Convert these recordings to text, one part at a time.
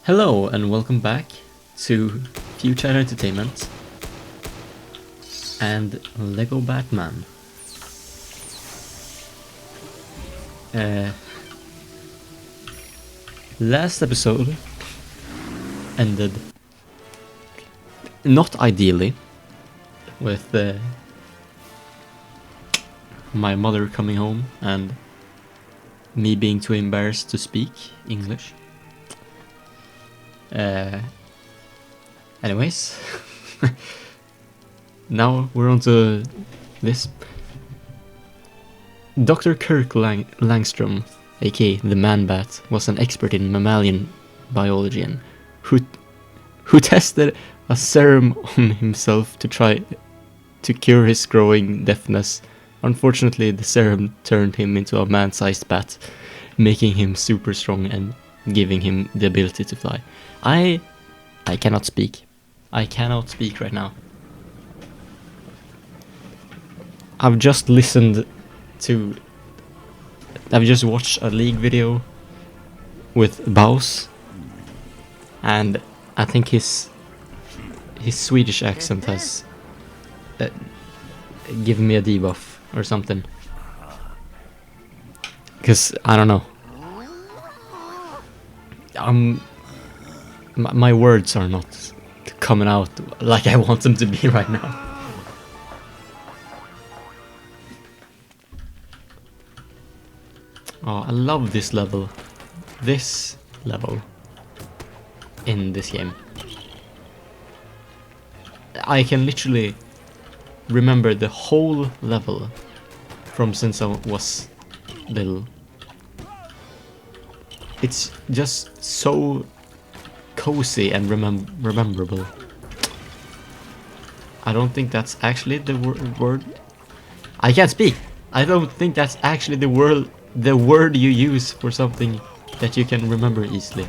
Hello and welcome back to Futile Entertainment and Lego Batman. Last episode ended not ideally with my mother coming home and me being too embarrassed to speak English. Anyways, now we're on to this. Dr. Kirk Langstrom, aka the Man-Bat, was an expert in mammalian biology and who tested a serum on himself to try to cure his growing deafness. Unfortunately, the serum turned him into a man-sized bat, making him super strong and giving him the ability to fly. I cannot speak. I cannot speak right now. I've just watched a League video with Baus, and I think his Swedish accent has given me a debuff or something. Because I don't know. My words are not coming out like I want them to be right now. Oh, I love this level. This level in this game. I can literally remember the whole level from since I was little. It's just so cozy and rememberable. I don't think that's actually the word. I can't speak. I don't think that's actually the word you use for something that you can remember easily.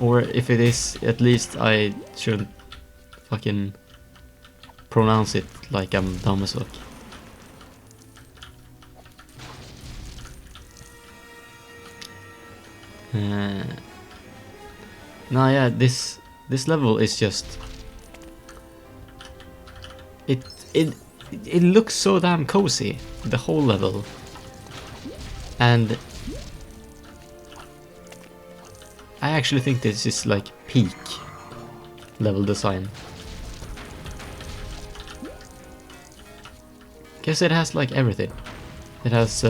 Or if it is, at least I shouldn't fucking pronounce it like I'm dumb as fuck. No, yeah, this level is just it looks so damn cozy, the whole level, and I actually think this is like peak level design, because it has like everything. It has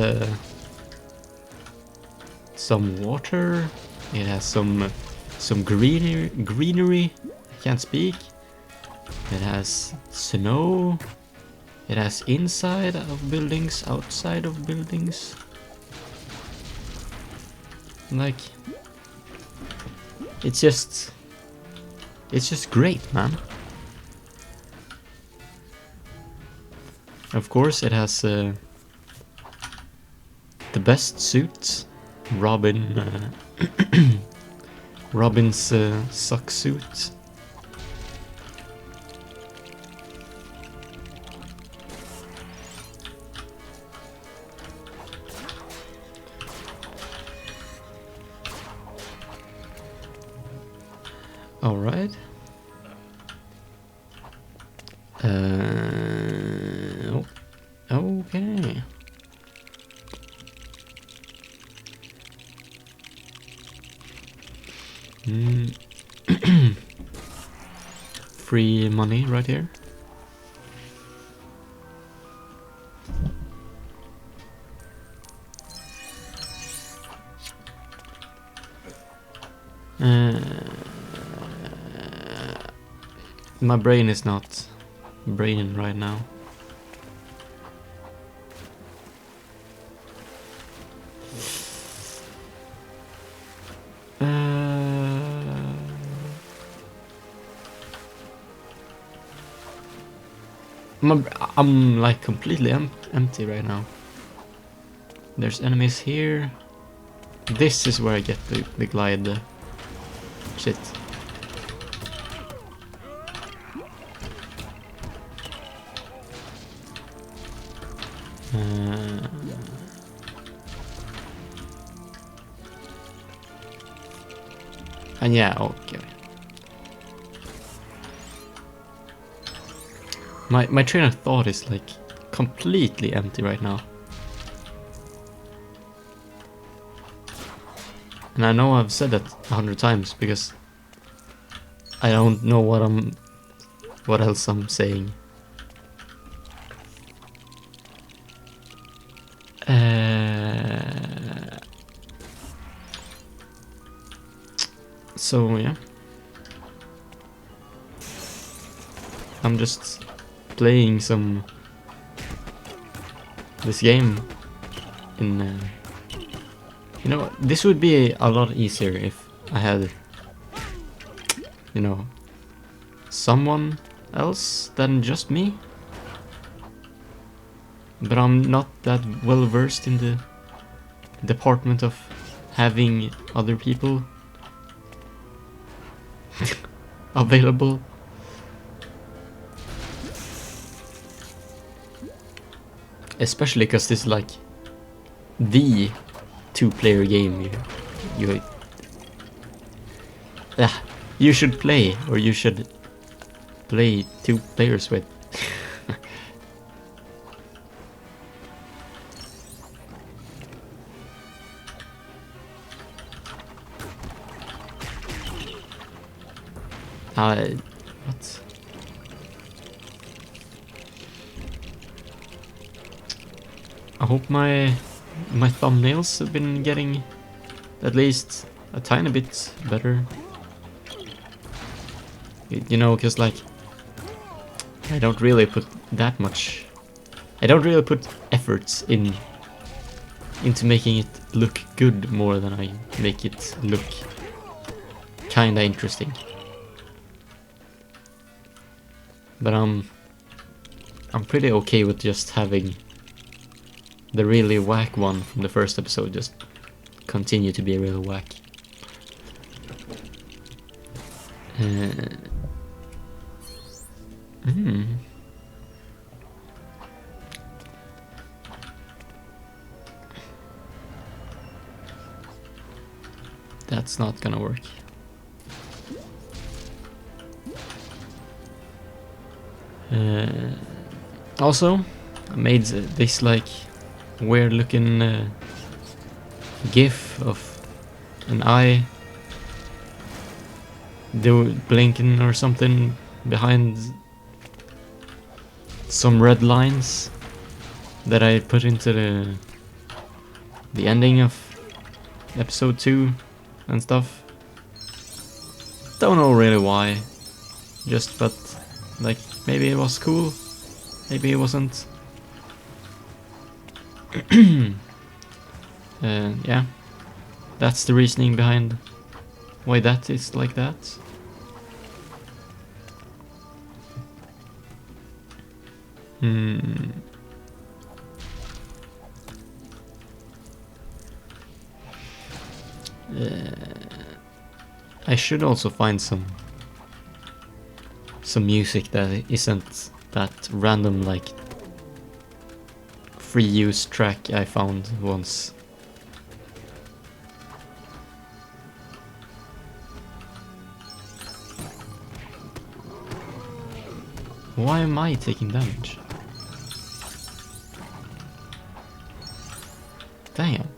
some water, it has some greenery, I can't speak. It has snow, it has inside of buildings, outside of buildings. Like, it's just great, man. Of course, it has the best suits. Robin's suck suit. All right. Okay. Free money right here. My brain is not braining right now. I'm like completely empty right now. There's enemies here. This is where I get the glide shit. And yeah, okay. My train of thought is like completely empty right now. And I know I've said that 100 times because I don't know what else I'm saying. So yeah, I'm just playing this game in you know, this would be a lot easier if I had, you know, someone else than just me. But I'm not that well versed in the department of having other people available. Especially because this is like the two-player game you should play, or you should play 2 players with. What? I hope my thumbnails have been getting at least a tiny bit better. You know, because like I don't really put that much. I don't really put efforts into making it look good more than I make it look kinda interesting. But I'm pretty okay with just having the really whack one from the first episode just continue to be really whack. That's not gonna work. Also, I made this like weird looking GIF of an eye blinking or something behind some red lines that I put into the ending of episode 2 and stuff. Don't know really why, just but like maybe it was cool, maybe it wasn't. Yeah, that's the reasoning behind why that is like that. I should also find some music that isn't that random like free use track I found once. Why am I taking damage? Damn.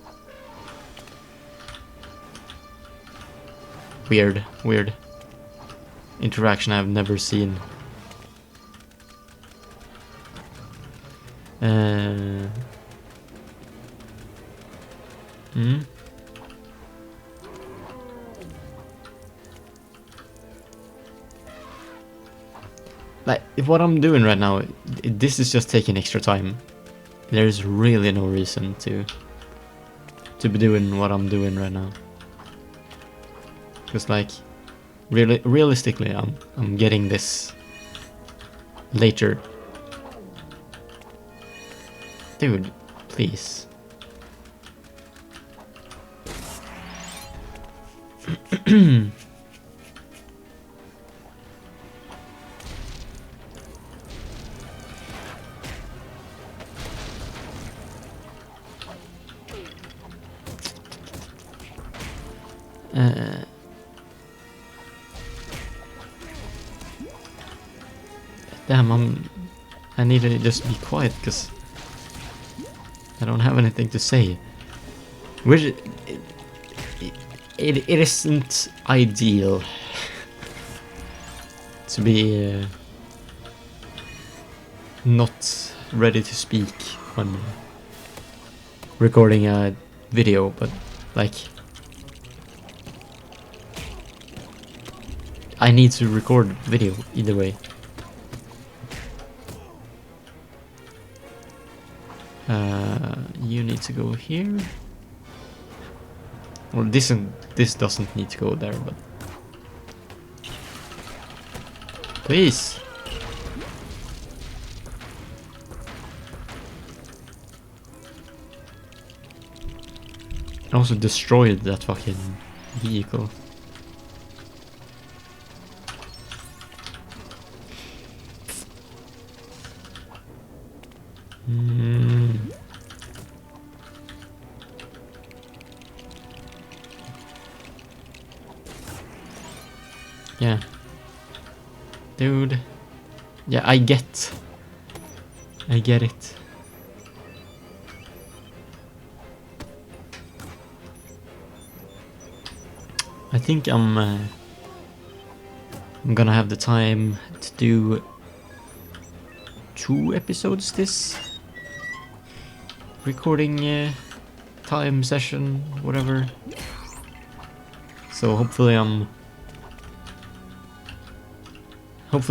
Weird interaction I've never seen. Like, what I'm doing right now, this is just taking extra time. There's really no reason to be doing what I'm doing right now. Because like, realistically, I'm getting this later. Dude, please. Damn, I need to just be quiet because I don't have anything to say. Which it isn't ideal to be not ready to speak when recording a video, but like I need to record video either way. You need to go here. Well, this doesn't need to go there, but please. I also destroyed that fucking vehicle. Yeah. Dude. Yeah, I get it. I think I'm gonna have the time to do 2 episodes this recording time session, whatever. So hopefully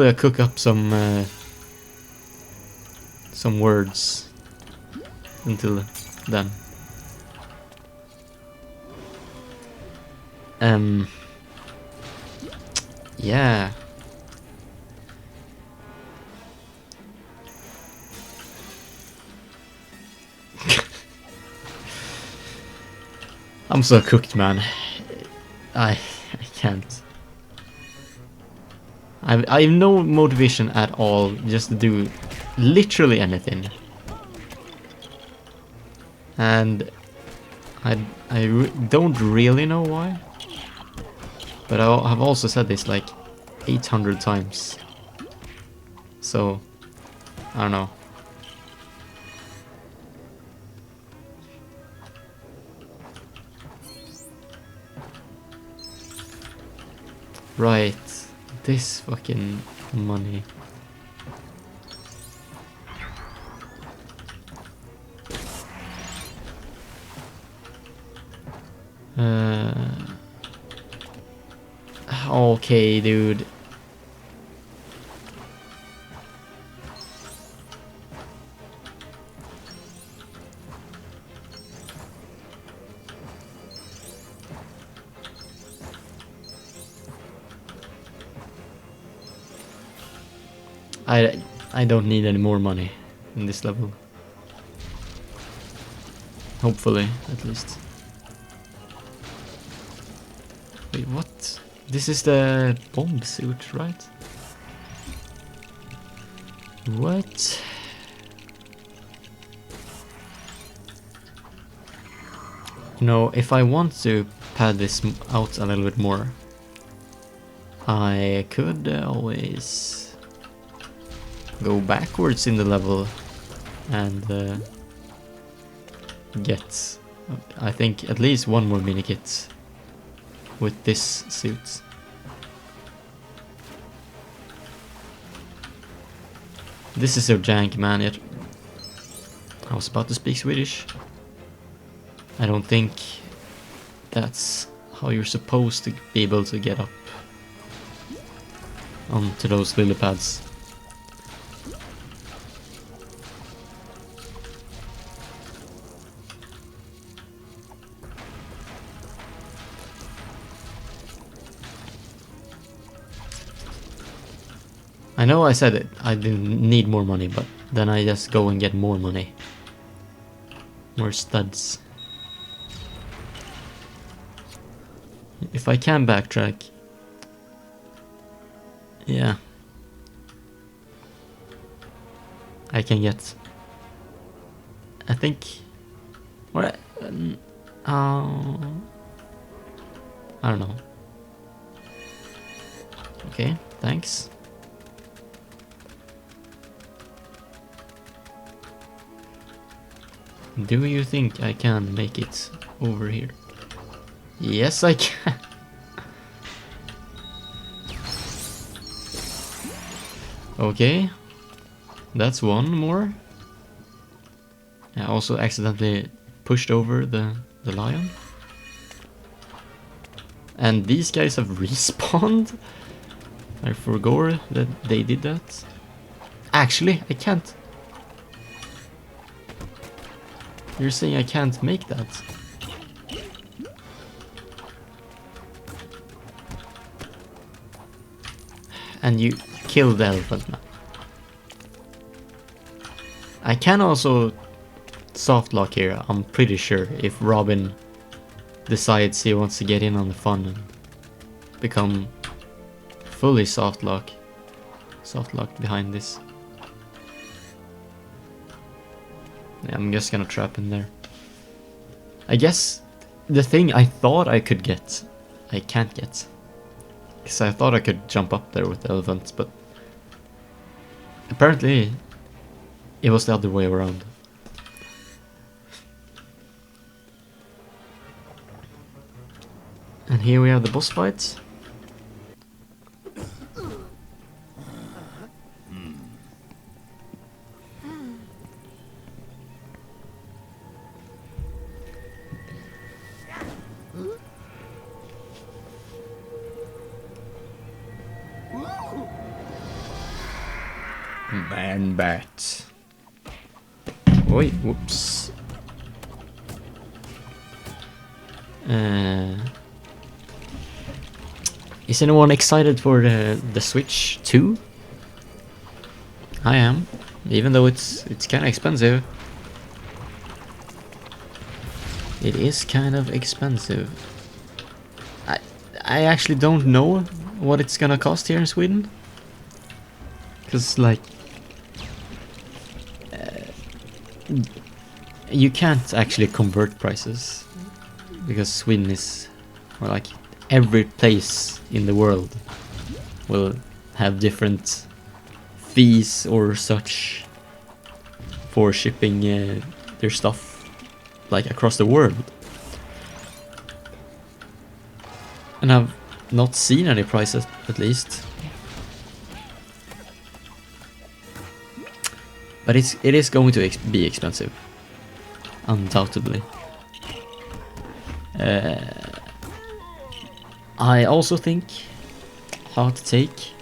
I cook up some words until then. Yeah. I'm so cooked, man. I can't. I have no motivation at all just to do literally anything. And I don't really know why. But I have also said this like 800 times. So, I don't know. Right. This fucking money. Okay, dude. I don't need any more money in this level. Hopefully, at least. Wait, what? This is the bomb suit, right? What? You know, if I want to pad this out a little bit more, I could always go backwards in the level and get, I think, at least one more minikit with this suit. This is so jank, man. I was about to speak Swedish. I don't think that's how you're supposed to be able to get up onto those lily pads. I know I said it, I didn't need more money, but then I just go and get more money. More studs. If I can backtrack. Yeah. I can get, I think, what? I don't know. Okay, thanks. Do you think I can make it over here? Yes, I can. Okay. That's one more. I also accidentally pushed over the lion. And these guys have respawned. I forgot that they did that. Actually, I can't. You're saying I can't make that? And you killed the elephant now. I can also soft lock here, I'm pretty sure, if Robin decides he wants to get in on the fun and become fully soft locked behind this. Yeah, I'm just gonna trap in there. I guess the thing I thought I could get, I can't get. Because I thought I could jump up there with the elephants, but apparently it was the other way around. And here we have the boss fight. Man bat. Oi, whoops. Is anyone excited for the Switch 2? I am, even though it's kind of expensive. It is kind of expensive. I actually don't know what it's gonna cost here in Sweden. Cause like you can't actually convert prices because Sweden is, or like every place in the world will have different fees or such for shipping their stuff like across the world. And I've not seen any prices, at least. But it is going to be expensive, undoubtedly. I also think how to take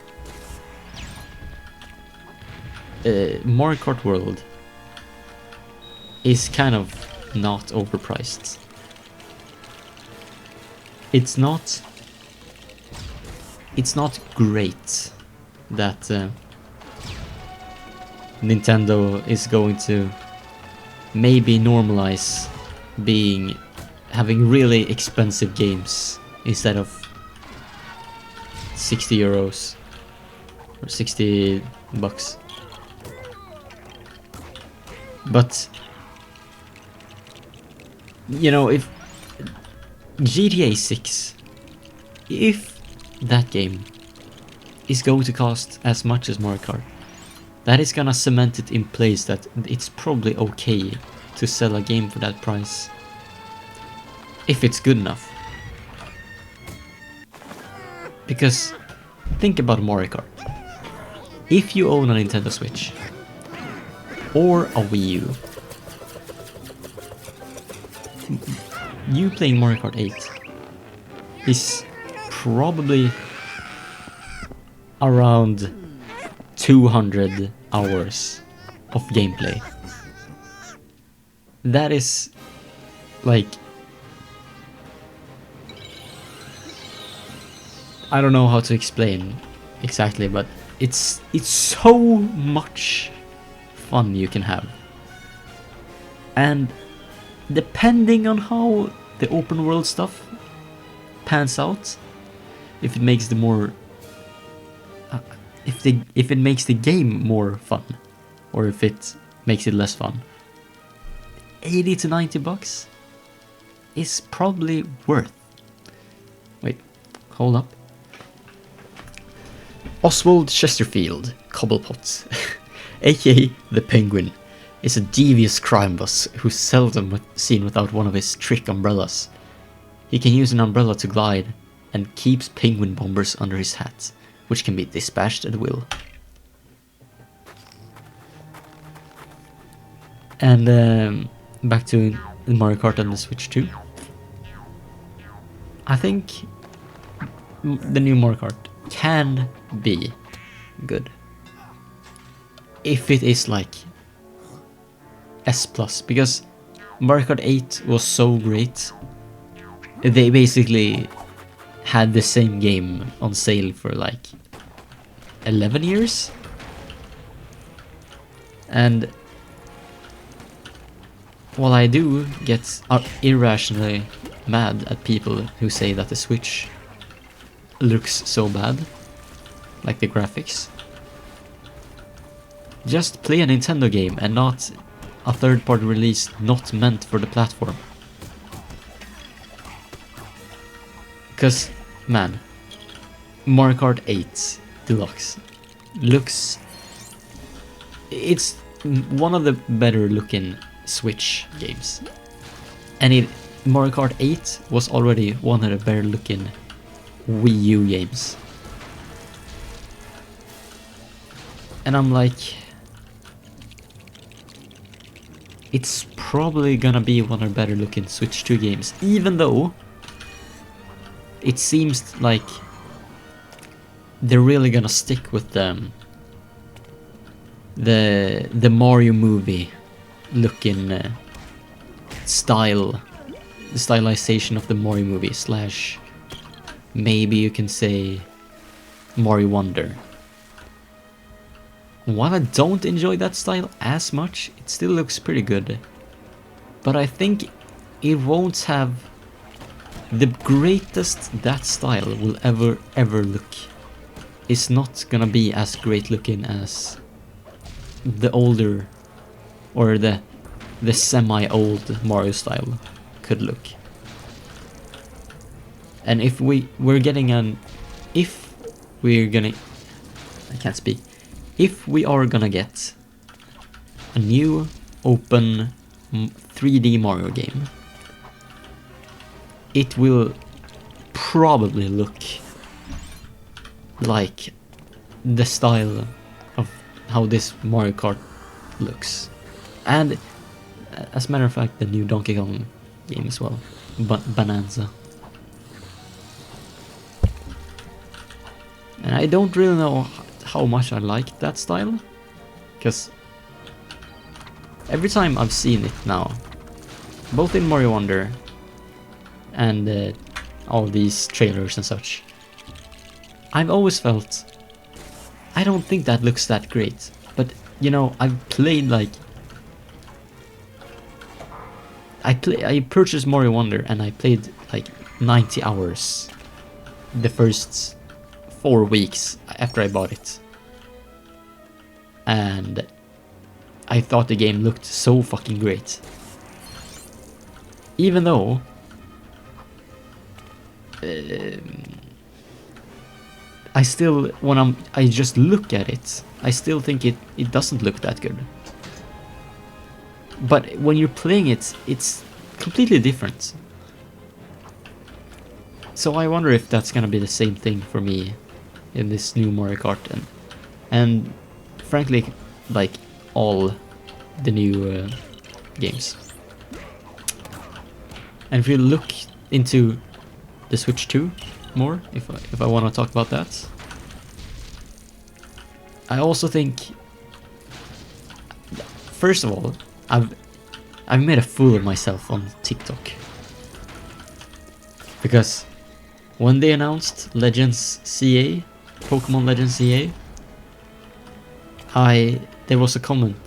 Mario Kart World is kind of not overpriced. It's not great that Nintendo is going to maybe normalize having really expensive games instead of 60 euros or 60 bucks. But you know, if GTA 6, if that game is going to cost as much as Mario Kart, that is gonna cement it in place that it's probably okay to sell a game for that price. If it's good enough. Because think about Mario Kart. If you own a Nintendo Switch or a Wii U, you playing Mario Kart 8 is probably around 200 hours of gameplay. That is like, I don't know how to explain exactly, but it's so much fun you can have. And depending on how the open world stuff pans out, if it makes the more if it makes the game more fun, or if it makes it less fun, 80 to 90 bucks is probably worth. Wait, hold up. Oswald Chesterfield Cobblepot, aka the Penguin, is a devious crime boss who's seldom seen without one of his trick umbrellas. He can use an umbrella to glide and keeps penguin bombers under his hat, which can be dispatched at will. And back to Mario Kart on the Switch 2. I think the new Mario Kart can be good if it is like S+, because Mario Kart 8 was so great. They basically had the same game on sale for like 11 years. And while I do get irrationally mad at people who say that the Switch looks so bad, like the graphics, just play a Nintendo game and not a third-party release not meant for the platform. Because, man, Mario Kart 8 Deluxe looks... It's one of the better looking Switch games. And Mario Kart 8 was already one of the better looking Wii U games. And I'm like... It's probably gonna be one of the better looking Switch 2 games, even though it seems like they're really gonna stick with the Mario movie looking style, the stylization of the Mario movie slash maybe you can say Mario Wonder. While I don't enjoy that style as much, it still looks pretty good. But I think it won't have the greatest that style will ever look. It's not gonna be as great looking as the older or the semi-old Mario style could look. And if we're gonna if we are gonna get a new open 3D Mario game, it will probably look like the style of how this Mario Kart looks. And as a matter of fact, the new Donkey Kong game as well, Bonanza. And I don't really know how much I like that style, because every time I've seen it now, both in Mario Wonder and all these trailers and such, I've always felt, I don't think that looks that great. But you know, I've played like I purchased Mario Wonder and I played like 90 hours the first 4 weeks after I bought it. And I thought the game looked so fucking great. Even though I still, when I just look at it, I still think it doesn't look that good. But when you're playing it, it's completely different. So I wonder if that's gonna be the same thing for me in this new Mario Kart, and frankly, like all the new games. And if you look into the Switch 2 more, if I want to talk about that, I also think, first of all, I've made a fool of myself on TikTok, because when they announced Legends CA, Pokemon Legends CA, there was a comment.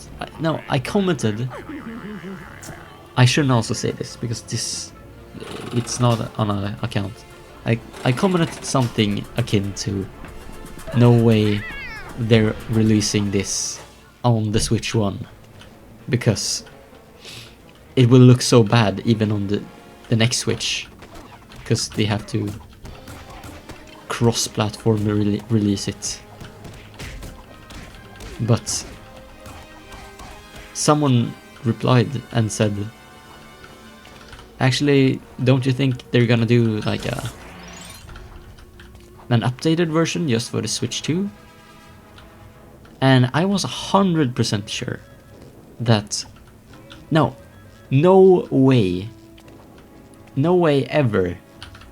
I commented. I shouldn't also say this because it's not on an account. I commented something akin to, no way they're releasing this on the Switch 1, because it will look so bad even on the next Switch, because they have to cross-platform release it. But someone replied and said, actually, don't you think they're gonna do like an updated version just for the Switch 2? And I was 100% sure that no way ever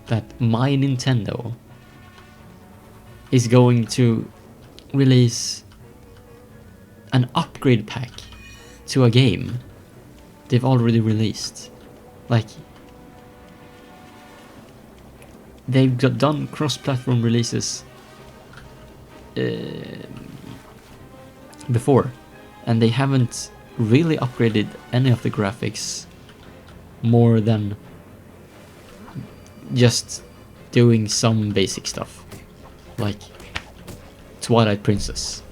that my Nintendo is going to release an upgrade pack to a game they've already released. Like, they've done cross-platform releases before, and they haven't really upgraded any of the graphics more than just doing some basic stuff like Twilight Princess.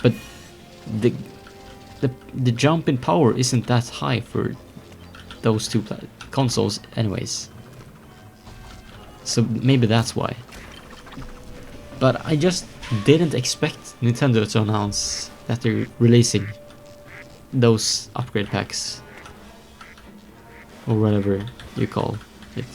But the jump in power isn't that high for those two consoles anyways, so maybe that's why. But I just didn't expect Nintendo to announce that they're releasing those upgrade packs, or whatever you call it.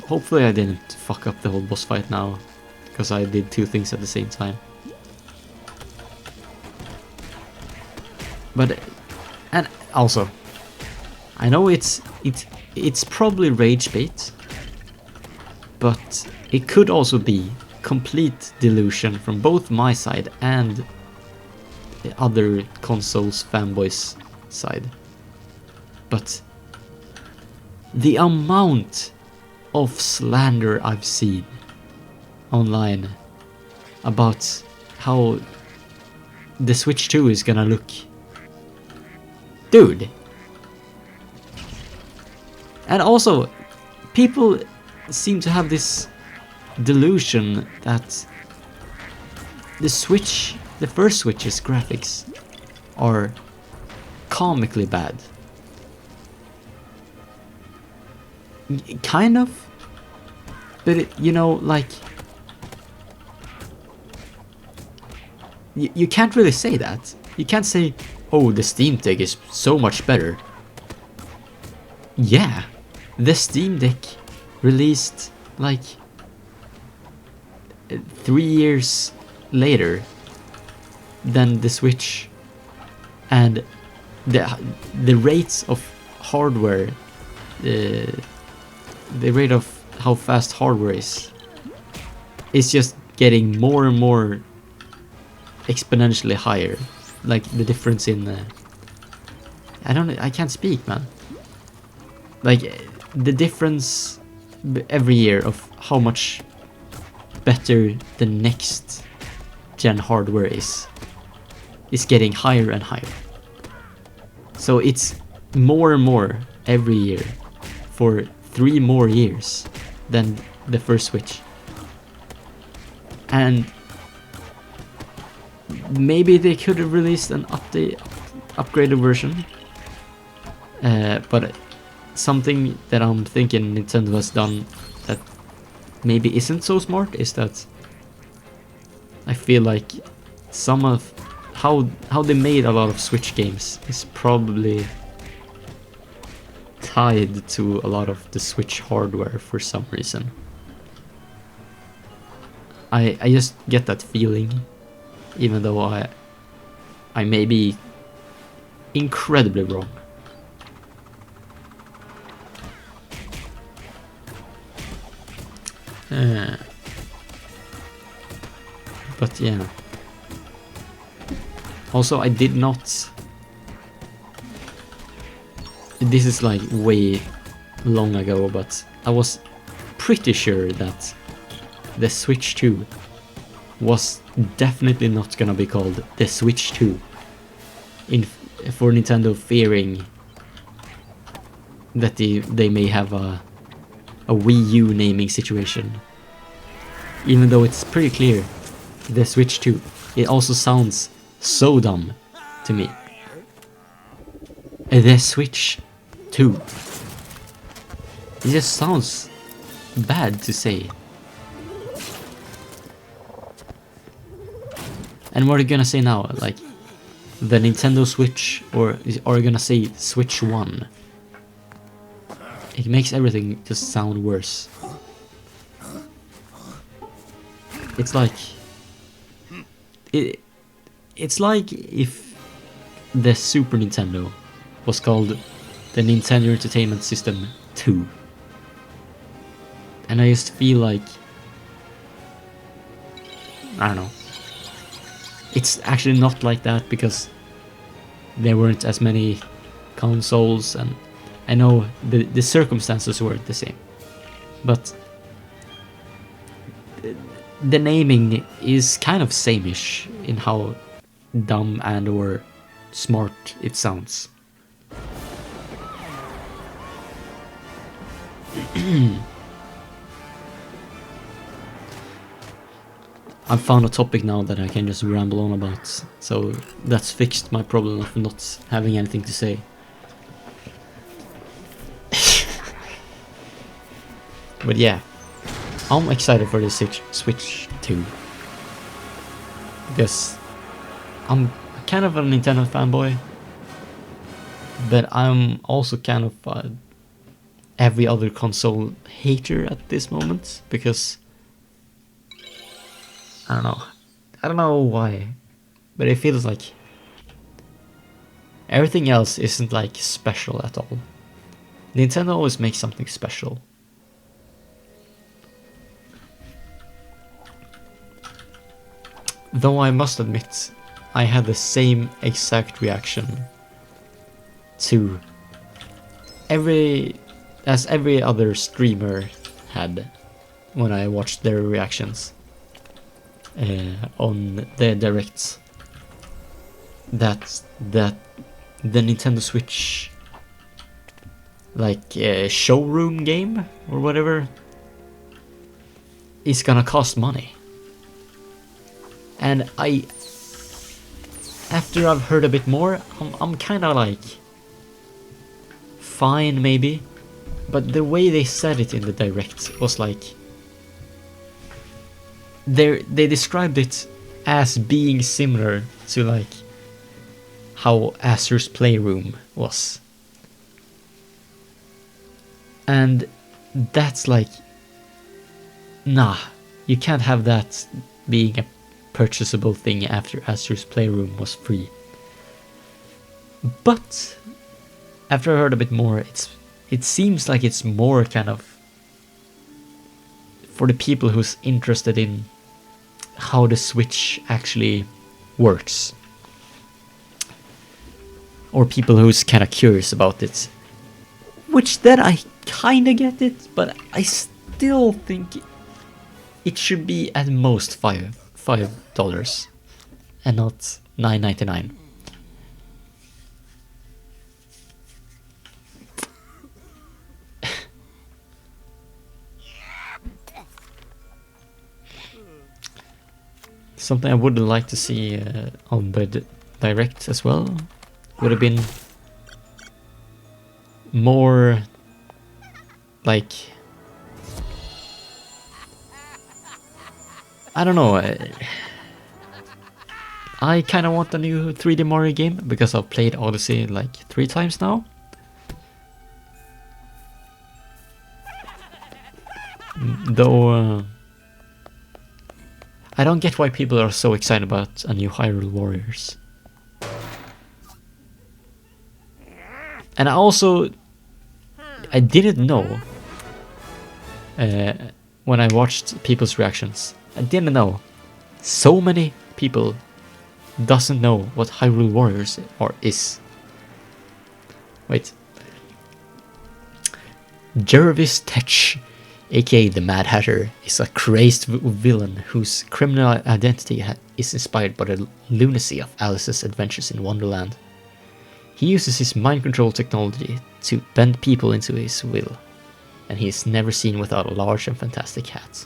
Hopefully I didn't fuck up the whole boss fight now, because I did two things at the same time. But, and also, I know it's probably rage bait, but it could also be complete delusion from both my side and the other consoles fanboys side. But the amount of slander I've seen online about how the Switch 2 is gonna look. Dude. And also, people seem to have this delusion that the Switch, the first Switch's graphics are comically bad. Kind of. But, you know, like, you can't really say that. You can't say, oh, the Steam Deck is so much better. Yeah, the Steam Deck released like 3 years later than the Switch, and the rates of hardware, the rate of how fast hardware is just getting more and more exponentially higher. Like the difference in I can't speak, man. Like the difference every year of how much better the next gen hardware is getting higher and higher. So it's more and more every year for 3 more years than the first Switch. And maybe they could have released an upgraded version. But something that I'm thinking Nintendo has done that maybe isn't so smart is that I feel like some of how they made a lot of Switch games is probably tied to a lot of the Switch hardware for some reason. I just get that feeling, even though I may be incredibly wrong. But yeah. Also, I did not... This is like way long ago, but I was pretty sure that the Switch 2 was definitely not gonna be called the Switch 2 for Nintendo, fearing that they may have a Wii U naming situation. Even though it's pretty clear, the Switch 2, it also sounds so dumb to me. The Switch 2. It just sounds bad to say. And what are you gonna say now? Like, the Nintendo Switch, or are you gonna say Switch 1? It makes everything just sound worse. It's like... It's like if the Super Nintendo was called the Nintendo Entertainment System 2. And I just feel like... I don't know. It's actually not like that because there weren't as many consoles, and I know the circumstances weren't the same. But the naming is kind of same-ish in how dumb and or smart it sounds. I've found a topic now that I can just ramble on about, so that's fixed my problem of not having anything to say. But yeah, I'm excited for the Switch 2. Because I'm kind of a Nintendo fanboy, but I'm also kind of every other console hater at this moment, because I don't know why, but it feels like everything else isn't like special at all. Nintendo always makes something special. Though I must admit, I had the same exact reaction to every other streamer had when I watched their reactions on the directs. That the Nintendo Switch, like showroom game or whatever, is gonna cost money. And after I've heard a bit more, I'm kind of like, fine maybe, but the way they said it in the direct was like, they described it as being similar to like how Astor's Playroom was. And that's like, nah, you can't have that being a purchasable thing after Astor's Playroom was free. But after I heard a bit more, it seems like it's more kind of for the people who's interested in how the Switch actually works, or people who's kind of curious about it, which then I kind of get it, but I still think it should be at most $5 and not $9.99. Something I would like to see on the direct as well would have been more like, I don't know, I kind of want a new 3D Mario game because I've played Odyssey like 3 times now. Though I don't get why people are so excited about a new Hyrule Warriors. And I didn't know when I watched people's reactions. I didn't know so many people doesn't know what Hyrule Warriors is. Wait. Jervis Tetch, aka the Mad Hatter, is a crazed villain whose criminal identity is inspired by the lunacy of Alice's adventures in Wonderland. He uses his mind control technology to bend people into his will, and he is never seen without a large and fantastic hat.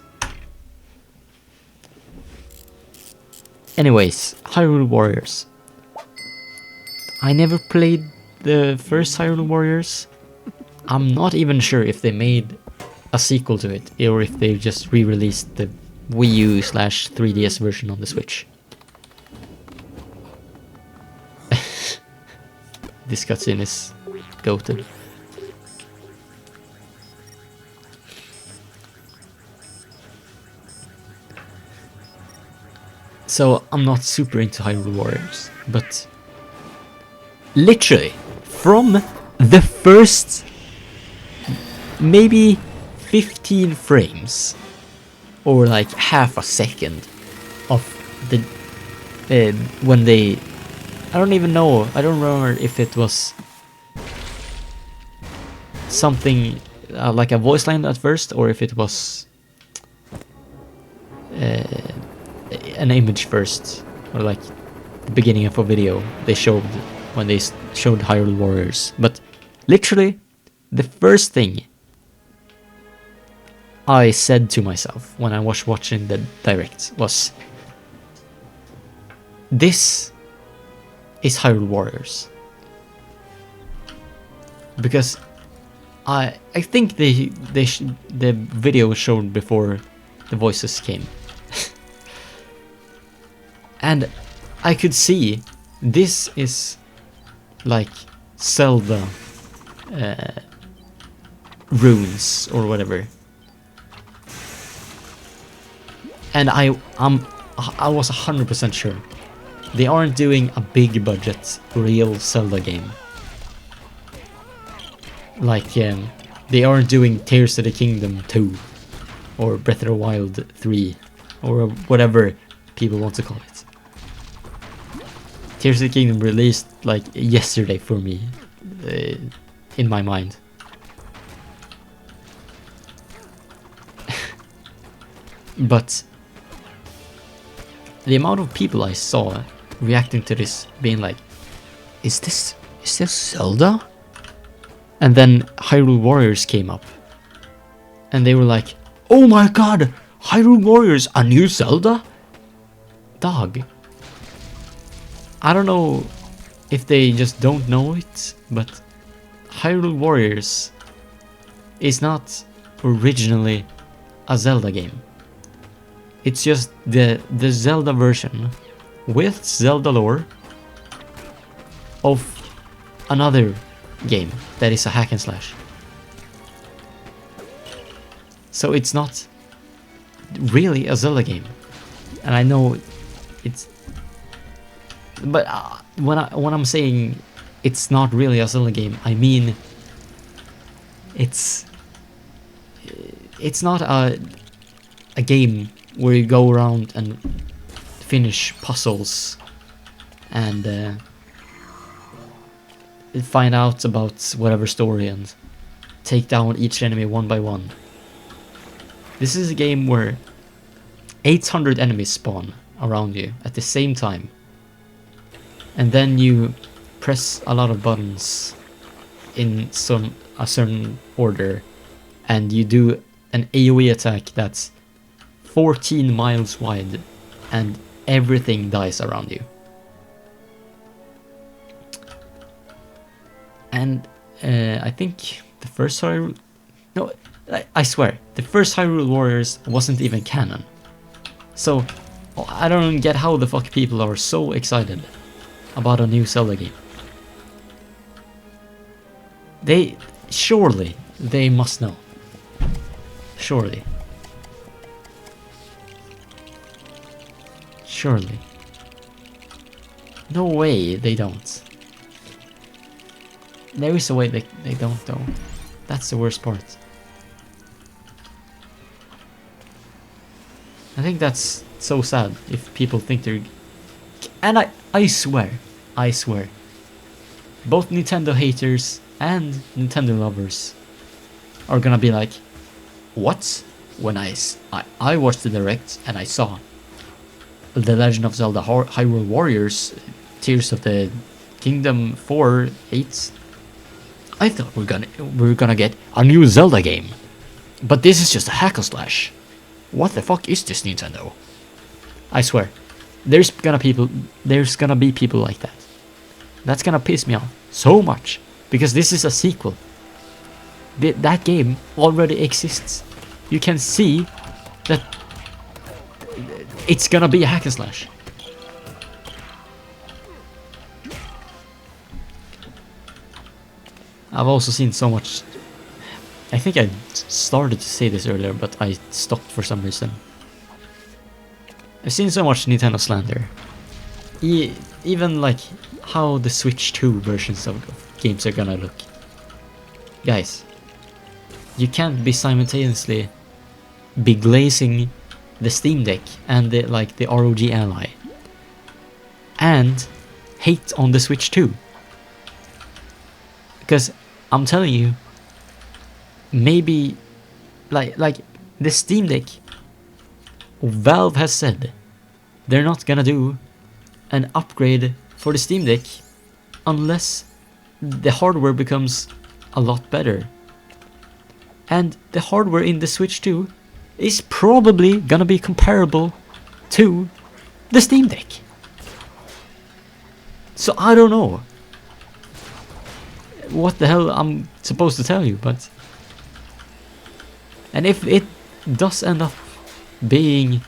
Anyways, Hyrule Warriors. I never played the first Hyrule Warriors, I'm not even sure if they made a sequel to it or if they just re-released the Wii U / 3DS version on the Switch. This cutscene is goated. So I'm not super into Hyrule Warriors, but literally from the first maybe 15 frames or like half a second of the when they, I don't even know, I don't remember if it was something like a voice line at first or if it was an image first, or like the beginning of a video they showed when they showed Hyrule Warriors. But literally the first thing I said to myself when I was watching the direct was, this is Hyrule Warriors. Because I think the video showed before the voices came. And I could see this is like Zelda runes or whatever. And I was 100% sure they aren't doing a big budget real Zelda game. Like they aren't doing Tears of the Kingdom 2 or Breath of the Wild 3 or whatever people want to call it. Tears of the Kingdom released like yesterday for me, in my mind. But the amount of people I saw reacting to this, being like, is this Zelda? And then Hyrule Warriors came up, and they were like, oh my god, Hyrule Warriors, a new Zelda? Dog. I don't know if they just don't know it, but Hyrule Warriors is not originally a Zelda game. It's just the Zelda version with Zelda lore of another game that is a hack and slash. So it's not really a Zelda game. And I know it's, but when I'm saying it's not really a Zelda game, I mean it's not a game where you go around and finish puzzles and find out about whatever story and take down each enemy one by one. This is a game where 800 enemies spawn around you at the same time, and then you press a lot of buttons in a certain order, and you do an AoE attack that's 14 miles wide, and everything dies around you. And I think the first Hyrule... No, I swear, the first Hyrule Warriors wasn't even canon. So, I don't get how the fuck people are so excited about a new Zelda game. Surely, they must know. Surely. Surely. No way they don't. There is a way they don't though. That's the worst part. I think that's so sad if people think they're... And I swear, both Nintendo haters and Nintendo lovers are gonna be like, what? When I watched the Direct and I saw The Legend of Zelda Hyrule Warriors Tears of the Kingdom 4, 8, I thought we're gonna get a new Zelda game. But this is just a hack and slash. What the fuck is this, Nintendo? I swear, there's gonna be people like that. That's gonna piss me off so much, because this is a sequel. That game already exists. You can see that it's gonna be a hack and slash. I've also seen so much. I think I started to say this earlier, but I stopped for some reason. I've seen so much Nintendo slander. Even like how the Switch 2 versions of games are gonna look. Guys, you can't be simultaneously beglazing the Steam Deck and the ROG Ally and hate on the Switch 2. Because I'm telling you, maybe like the Steam Deck, Valve has said they're not gonna do an upgrade for the Steam Deck unless the hardware becomes a lot better. And the hardware in the Switch 2 is probably gonna be comparable to the Steam Deck. So I don't know what the hell I'm supposed to tell you, but... And if it does end up being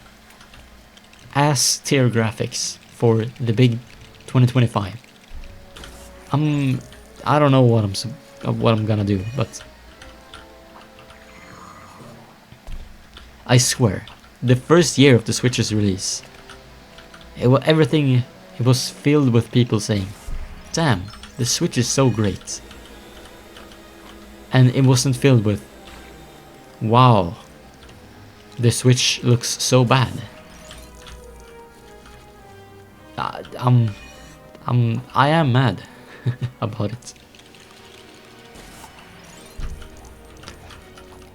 ass tier graphics for the big 2025, I don't know what I'm gonna do, but I swear, the first year of the Switch's release, everything was filled with people saying, "Damn, the Switch is so great," and it wasn't filled with, "Wow, the Switch looks so bad." I am mad about it.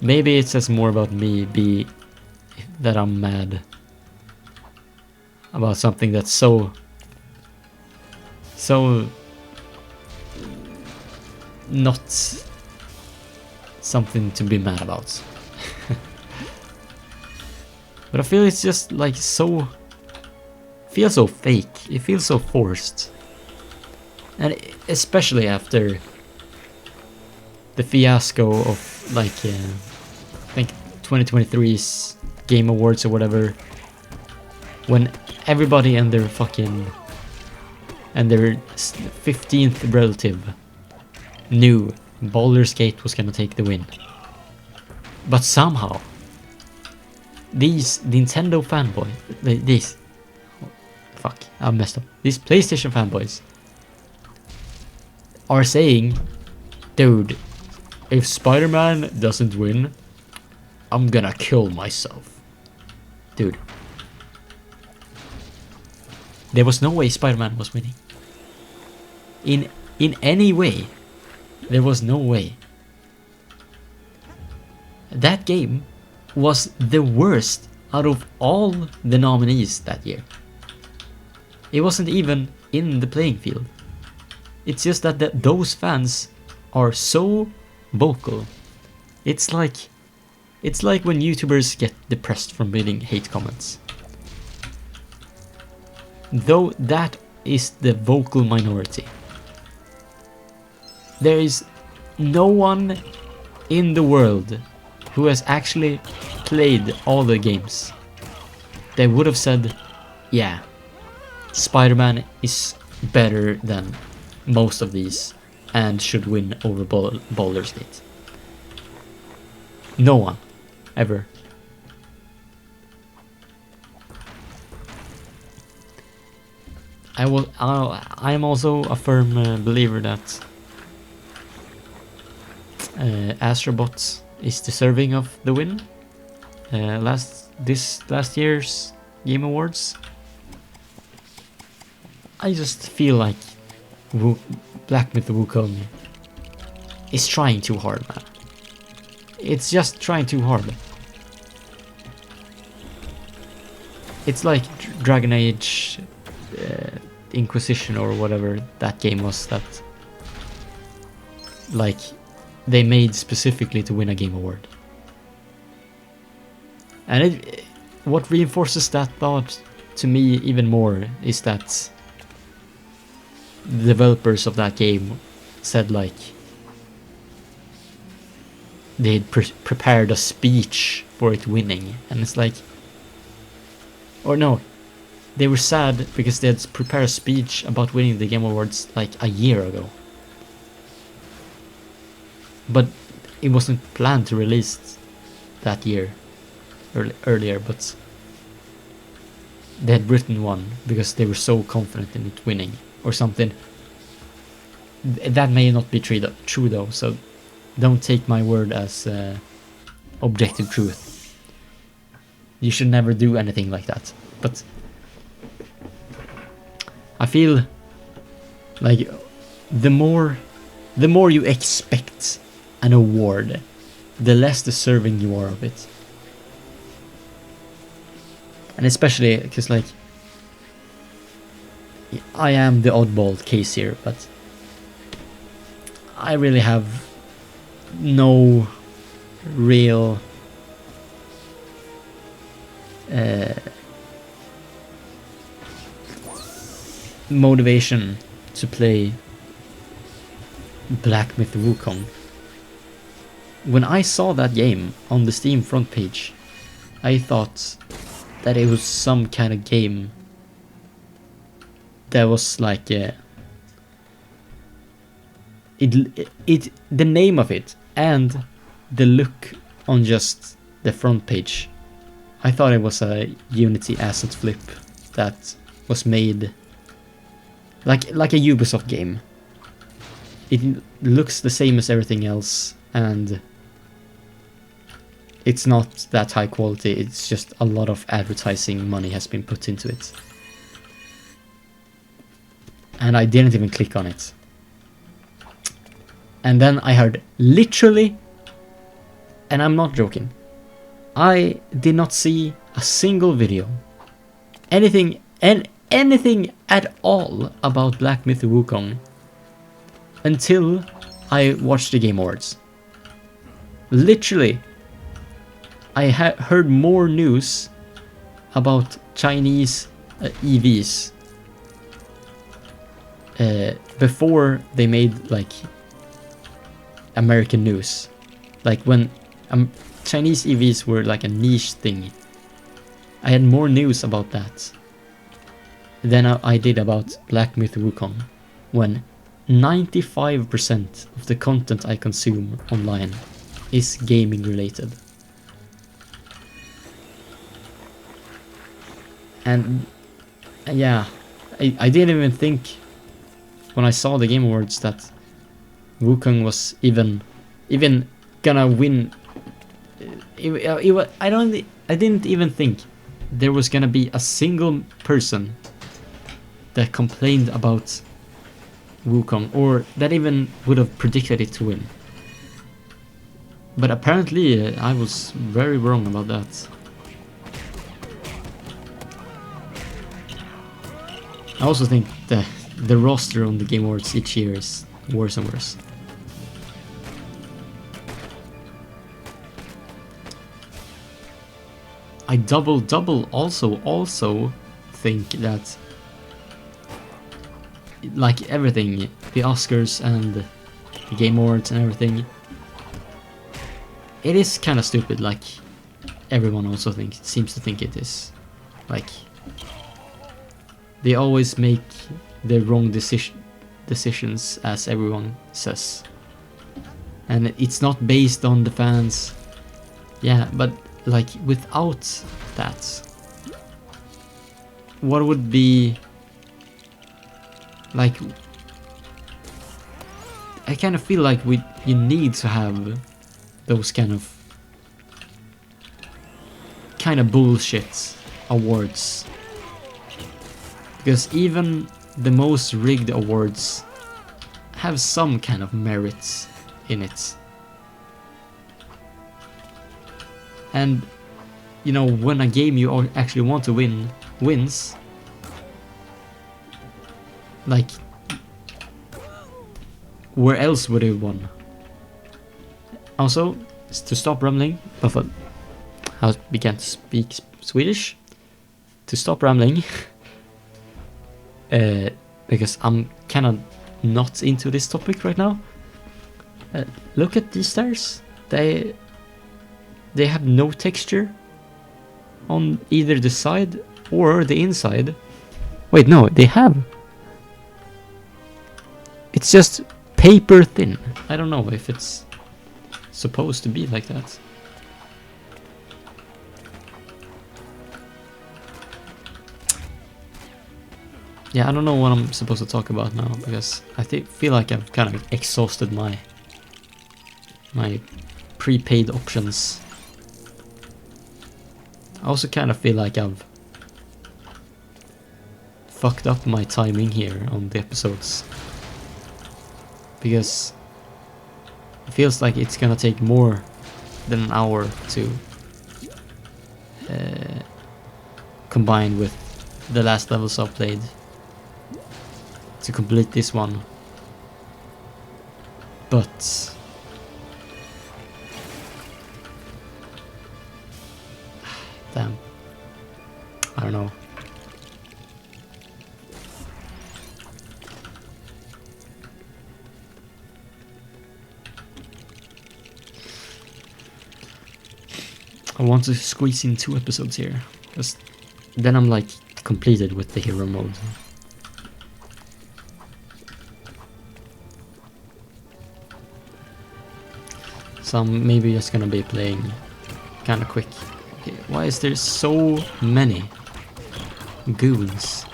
Maybe it says more about me that I'm mad about something that's so not something to be mad about. But I feel it's just like so... feels so fake. It feels so forced. And especially after the fiasco of like I think 2023's Game Awards or whatever, when everybody and their 15th relative knew Baldur's Gate was gonna take the win. But somehow these Nintendo fanboys, I messed up. These PlayStation fanboys are saying, "Dude, if Spider-Man doesn't win, I'm gonna kill myself." Dude, there was no way Spider-Man was winning. In any way, there was no way. That game was the worst out of all the nominees that year. It wasn't even in the playing field. It's just that those fans are so vocal. It's like when YouTubers get depressed from reading hate comments. Though that is the vocal minority. There is no one in the world who has actually played all the games. They would have said, yeah, Spider-Man is better than most of these and should win over Baldur's Gate. No one. Ever. I am also a firm believer that Astrobot is deserving of the win. Last year's Game Awards. I just feel like Black Myth Wukong is trying too hard, man. It's just trying too hard. It's like Dragon Age Inquisition or whatever that game was that like they made specifically to win a Game Award. And what reinforces that thought to me even more is that the developers of that game said like, they had prepared a speech for it winning, and it's like, or no, they were sad because they had prepared a speech about winning the Game Awards like a year ago, but it wasn't planned to release that year earlier, but they had written one because they were so confident in it winning or something. That may not be true though, so don't take my word as objective truth. You should never do anything like that. But I feel like the more you expect an award, the less deserving you are of it. And especially because, like, I am the oddball case here, but I really have no real motivation to play Black Myth Wukong. When I saw that game on the Steam front page, I thought that it was some kind of game that was like the name of it and the look on just the front page. I thought it was a Unity asset flip that was made like a Ubisoft game. It looks the same as everything else, and it's not that high quality. It's just a lot of advertising money has been put into it. And I didn't even click on it. And then I heard literally, and I'm not joking, I did not see a single video, anything at all about Black Myth Wukong until I watched the Game Awards. Literally, I heard more news about Chinese EVs before they made like American news. Like when Chinese EVs were like a niche thing, I had more news about that than I did about Black Myth Wukong, when 95% of the content I consume online is gaming related. And yeah, I didn't even think when I saw the Game Awards that Wukong was even gonna win. I didn't even think there was gonna be a single person that complained about Wukong, or that even would have predicted it to win. But apparently I was very wrong about that. I also think that the roster on the Game Awards each year is worse and worse. I double also think that, like everything, the Oscars and the Game Awards and everything, it is kind of stupid, like everyone also seems to think it is. Like, they always make the wrong decisions, as everyone says. And it's not based on the fans. Yeah, but like without that, what would be like, I kind of feel like you need to have those kind of bullshit awards, because even the most rigged awards have some kind of merit in it. And you know, when a game you actually want to win wins, like, where else would it won? Also, to stop rambling, I began to speak Swedish. To stop rambling, because I'm kind of not into this topic right now. Look at these stairs. they have no texture on either the side or the inside. Wait, no, they have. It's just paper thin. I don't know if it's supposed to be like that. Yeah, I don't know what I'm supposed to talk about now, because I feel like I've kind of exhausted my prepaid options. I also kind of feel like I've fucked up my timing here on the episodes, because it feels like it's gonna take more than an hour to combine with the last levels I've played to complete this one. But damn, I don't know. I want to squeeze in 2 episodes here, because then I'm like completed with the hero mode. So I'm maybe just gonna be playing kind of quick. Okay, why is there so many goons?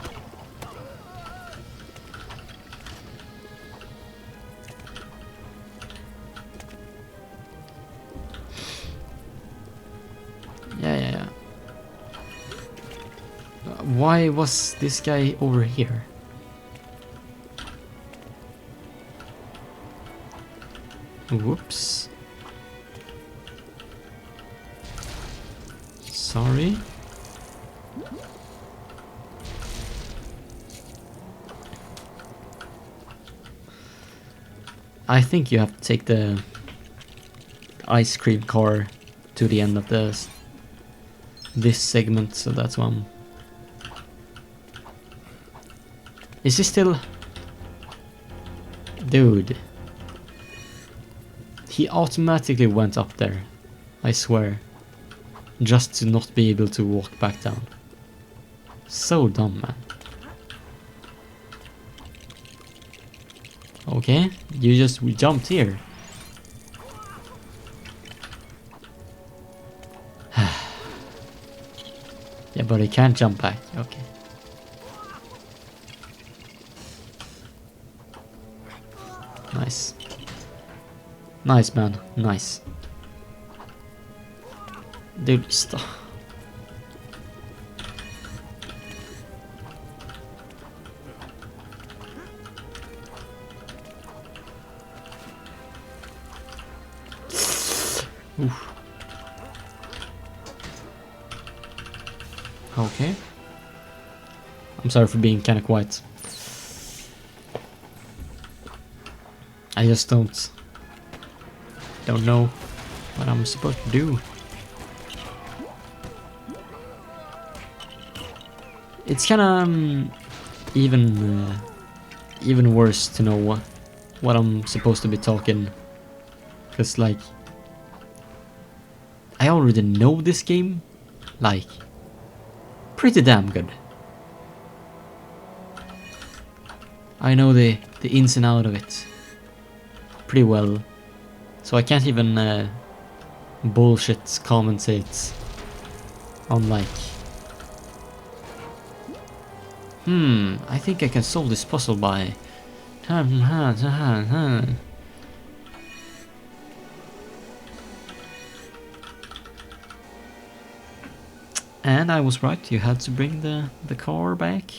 Yeah. Why was this guy over here? Whoops. Sorry. I think you have to take the ice cream car to the end of this segment, so that's one. Is he still... Dude. He automatically went up there, I swear. Just to not be able to walk back down. So dumb, man. Okay, you just jumped here. Yeah, but he can't jump back. Okay. Nice. Nice, man. Nice. Dude, stop. Oof. Okay. I'm sorry for being kind of quiet. I just don't know what I'm supposed to do. It's kind of even worse to know what I'm supposed to be talking, because like I already know this game like pretty damn good. I know the ins and out of it pretty well, so I can't even bullshit commentate on like, I think I can solve this puzzle by... And I was right, you had to bring the car back.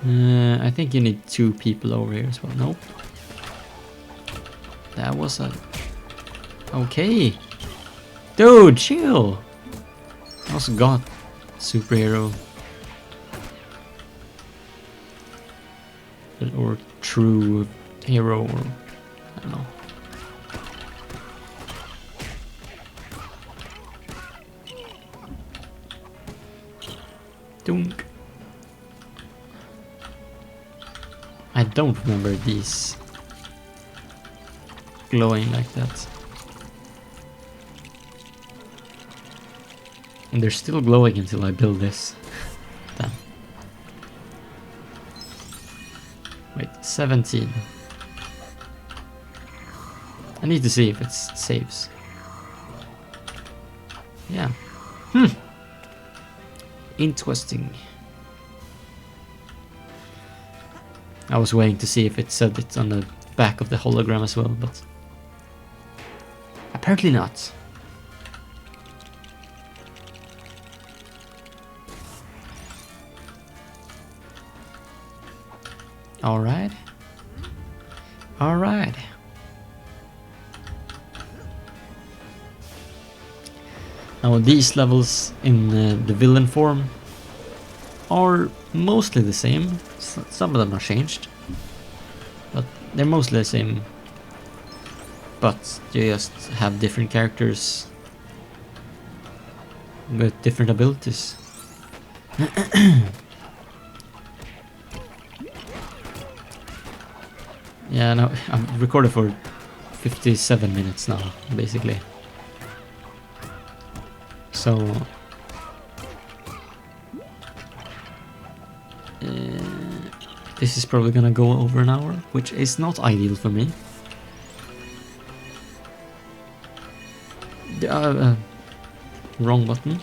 I think you need 2 people over here as well. Nope. That was a... Okay. Dude, chill. I also got superhero. Or true hero, or I don't know. Dunk. I don't remember these glowing like that. And they're still glowing until I build this. Damn. Wait, 17. I need to see if it saves. Yeah. Interesting. I was waiting to see if it said it on the back of the hologram as well, but apparently not. Alright. Alright. Now these levels in the villain form are mostly the same. Some of them are changed, but they're mostly the same. But you just have different characters with different abilities. Yeah, no, I've recorded for 57 minutes now, basically. So this is probably gonna go over an hour, which is not ideal for me. Wrong button.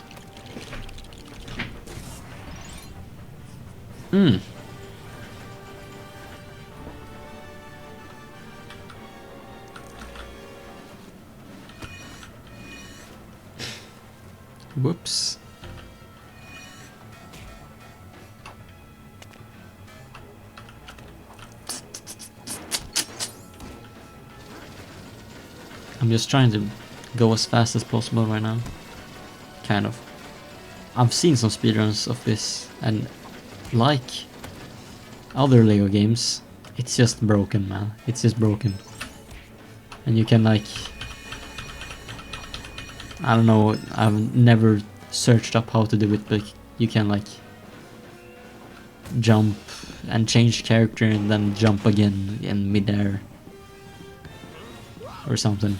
Whoops. I'm just trying to go as fast as possible right now. Kind of. I've seen some speedruns of this, and like other Lego games, it's just broken, man. It's just broken. And you can, like, I don't know, I've never searched up how to do it, but you can, like, jump and change character and then jump again in midair or something.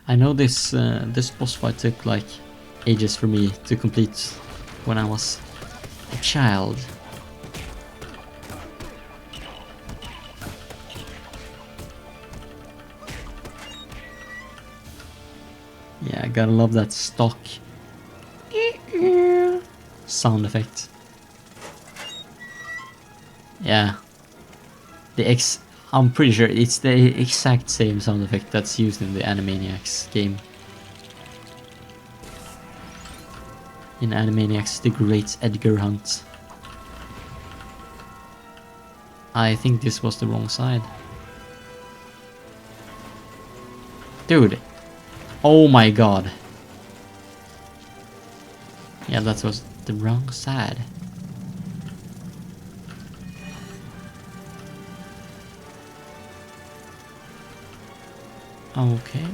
I know this this boss fight took like ages for me to complete when I was a child. Yeah, I gotta love that stock sound effect. Yeah, I'm pretty sure it's the exact same sound effect that's used in the Animaniacs game. In Animaniacs The Great Edgar Hunt. I think this was the wrong side. Dude. Oh my god. Yeah, that was the wrong side. Okay.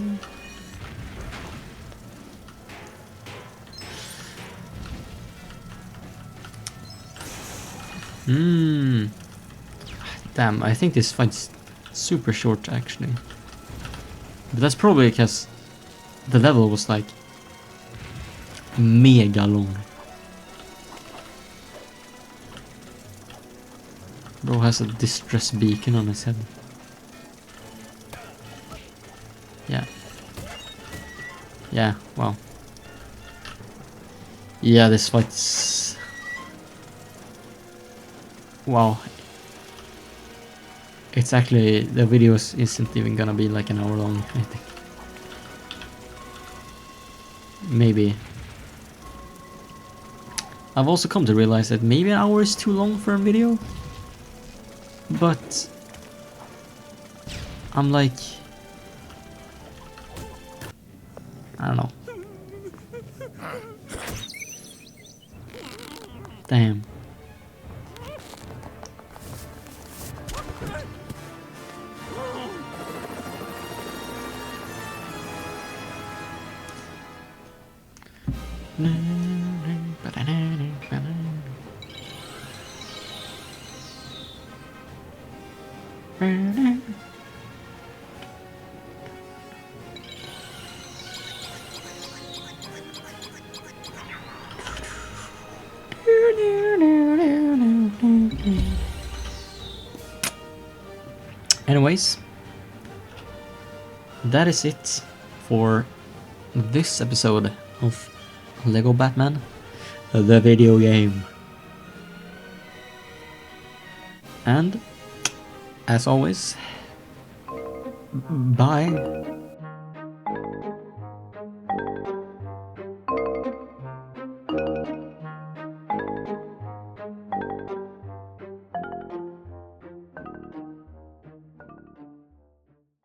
Damn, I think this fight's super short actually. But that's probably because the level was like mega long. Bro has a distress beacon on his head. Yeah. Yeah, wow. Yeah, this fight's... Wow. It's actually... The video isn't even gonna be like an hour long, I think. Maybe. I've also come to realize that maybe an hour is too long for a video. But... I'm like... I don't know. Damn. Anyways, that is it for this episode of Lego Batman, the video game. And as always, bye.